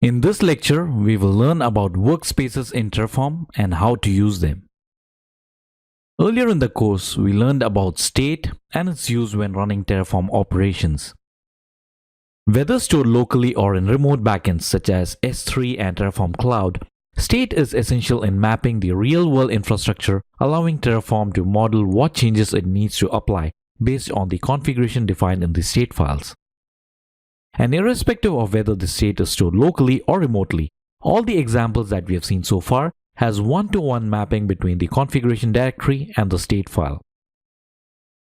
In this lecture, we will learn about workspaces in Terraform and how to use them. Earlier in the course, we learned about state and its use when running Terraform operations. Whether stored locally or in remote backends such as S3 and Terraform Cloud, state is essential in mapping the real-world infrastructure, allowing Terraform to model what changes it needs to apply based on the configuration defined in the state files. And irrespective of whether the state is stored locally or remotely, all the examples that we have seen so far has one-to-one mapping between the configuration directory and the state file.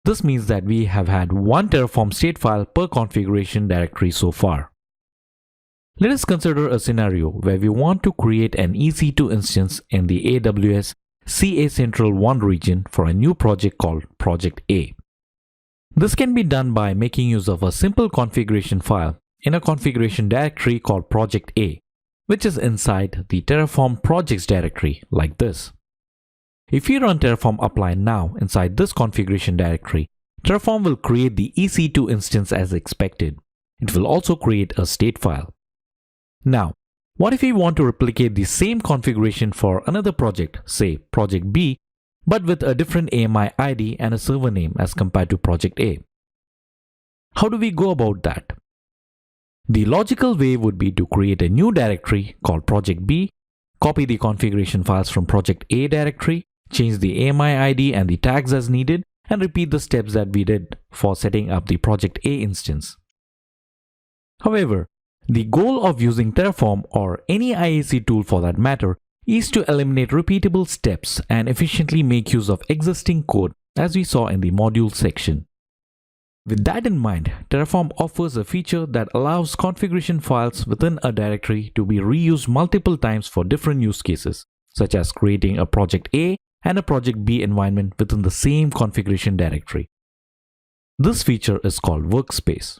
This means that we have had one Terraform state file per configuration directory so far. Let us consider a scenario where we want to create an EC2 instance in the AWS CA Central 1 region for a new project called Project A. This can be done by making use of a simple configuration file in a configuration directory called Project A, which is inside the Terraform projects directory like this. If we run Terraform apply now inside this configuration directory, Terraform will create the EC2 instance as expected. It will also create a state file. Now, what if we want to replicate the same configuration for another project, say Project B, but with a different AMI ID and a server name as compared to Project A? How do we go about that? The logical way would be to create a new directory called Project B, copy the configuration files from Project A directory, change the AMI ID and the tags as needed, and repeat the steps that we did for setting up the Project A instance. However, the goal of using Terraform or any IAC tool for that matter is to eliminate repeatable steps and efficiently make use of existing code, as we saw in the module section. With that in mind, Terraform offers a feature that allows configuration files within a directory to be reused multiple times for different use cases, such as creating a Project A and a Project B environment within the same configuration directory. This feature is called Workspace.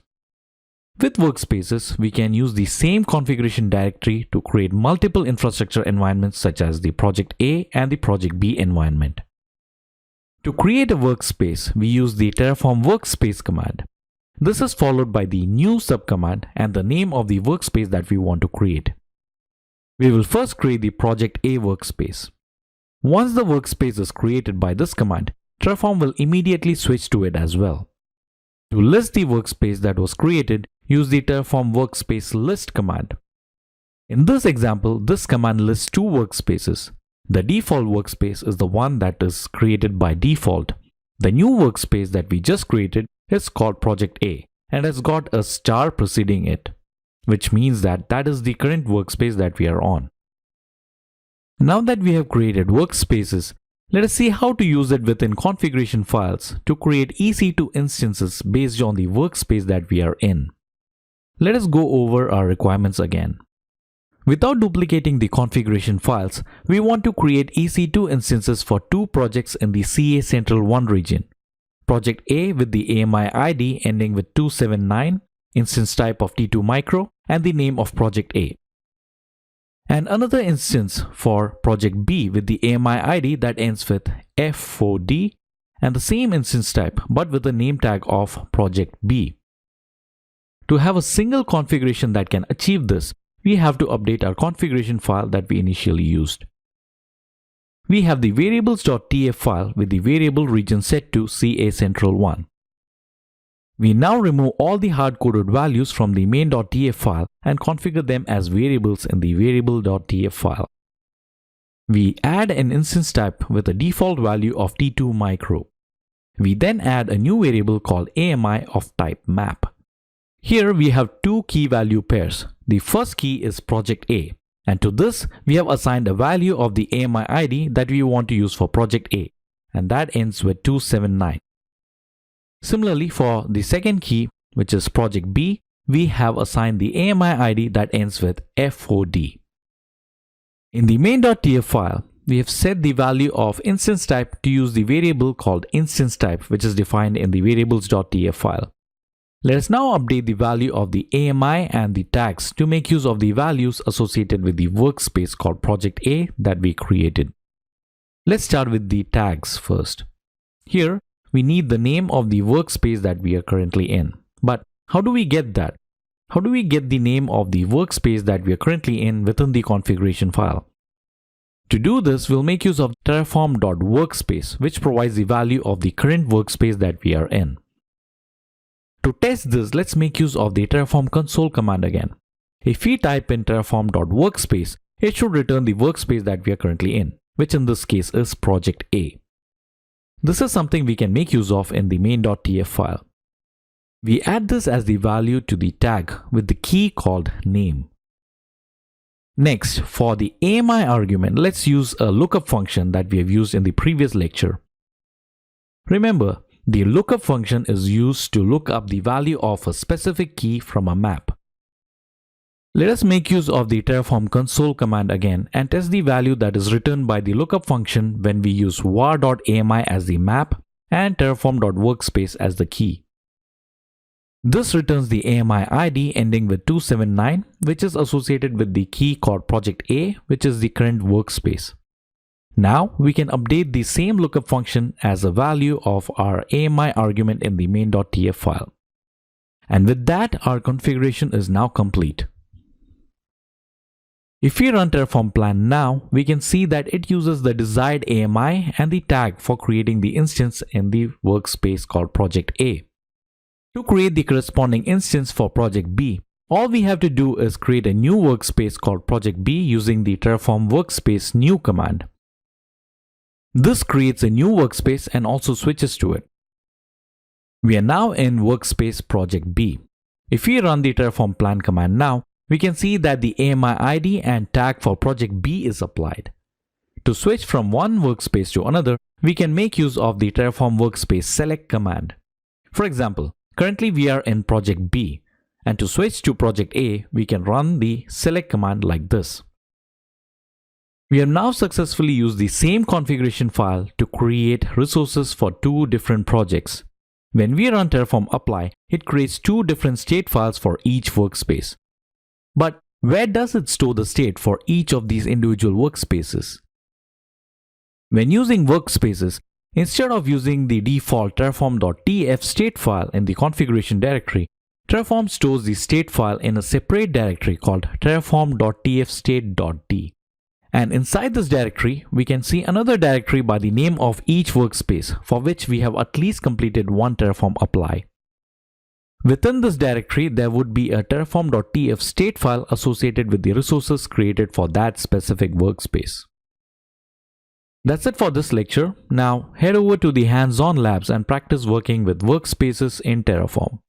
With workspaces, we can use the same configuration directory to create multiple infrastructure environments such as the Project A and the Project B environment. To create a workspace, we use the Terraform Workspace command. This is followed by the new subcommand and the name of the workspace that we want to create. We will first create the Project A workspace. Once the workspace is created by this command, Terraform will immediately switch to it as well. To list the workspace that was created, use the Terraform Workspace List command. In this example, this command lists two workspaces. The default workspace is the one that is created by default. The new workspace that we just created is called Project A and has got a star preceding it, which means that that is the current workspace that we are on. Now that we have created workspaces, let us see how to use it within configuration files to create EC2 instances based on the workspace that we are in. Let us go over our requirements again. Without duplicating the configuration files, we want to create EC2 instances for two projects in the CA Central 1 region. Project A with the AMI ID ending with 279, instance type of T2 Micro, and the name of Project A. And another instance for Project B with the AMI ID that ends with F4D and the same instance type but with the name tag of Project B. To have a single configuration that can achieve this, we have to update our configuration file that we initially used. We have the variables.tf file with the variable region set to CA Central 1. We now remove all the hard-coded values from the main.tf file and configure them as variables in the variable.tf file. We add an instance type with a default value of T2 Micro. We then add a new variable called AMI of type map. Here we have two key value pairs. The first key is Project A, and to this we have assigned a value of the AMI ID that we want to use for Project A, and that ends with 279. Similarly, for the second key, which is Project B, we have assigned the AMI ID that ends with F4D. In the main.tf file, we have set the value of instance type to use the variable called instance type, which is defined in the variables.tf file. Let us now update the value of the AMI and the tags to make use of the values associated with the workspace called Project A that we created. Let's start with the tags first. Here, we need the name of the workspace that we are currently in. But how do we get that? how do we get the name of the workspace that we are currently in within the configuration file? To do this, we'll make use of terraform.workspace, which provides the value of the current workspace that we are in. To test this, let's make use of the Terraform console command again. If we type in terraform.workspace, it should return the workspace that we are currently in, which in this case is project A. This is something we can make use of in the main.tf file. We add this as the value to the tag with the key called name. Next, for the AMI argument, let's use a lookup function that we have used in the previous lecture. Remember, the lookup function is used to look up the value of a specific key from a map. Let us make use of the Terraform console command again and test the value that is returned by the lookup function when we use var.ami as the map and terraform.workspace as the key. This returns the AMI ID ending with 279, which is associated with the key called project A, which is the current workspace. Now we can update the same lookup function as a value of our AMI argument in the main.tf file. And with that, our configuration is now complete. If we run Terraform plan now, we can see that it uses the desired AMI and the tag for creating the instance in the workspace called project A. To create the corresponding instance for project B, all we have to do is create a new workspace called project B using the Terraform Workspace new command. This creates a new workspace and also switches to it. We are now in workspace project B. If we run the Terraform plan command now, we can see that the AMI ID and tag for project B is applied. To switch from one workspace to another, we can make use of the Terraform Workspace select command. For example, currently we are in project B, and to switch to project A, we can run the select command like this. We have now successfully used the same configuration file to create resources for two different projects. When we run Terraform apply, it creates two different state files for each workspace. But where does it store the state for each of these individual workspaces? When using workspaces, instead of using the default terraform.tf state file in the configuration directory, Terraform stores the state file in a separate directory called terraform.tfstate.d. And inside this directory, we can see another directory by the name of each workspace for which we have at least completed one Terraform apply. Within this directory, there would be a terraform.tf state file associated with the resources created for that specific workspace. That's it for this lecture. Now head over to the hands-on labs and practice working with workspaces in Terraform.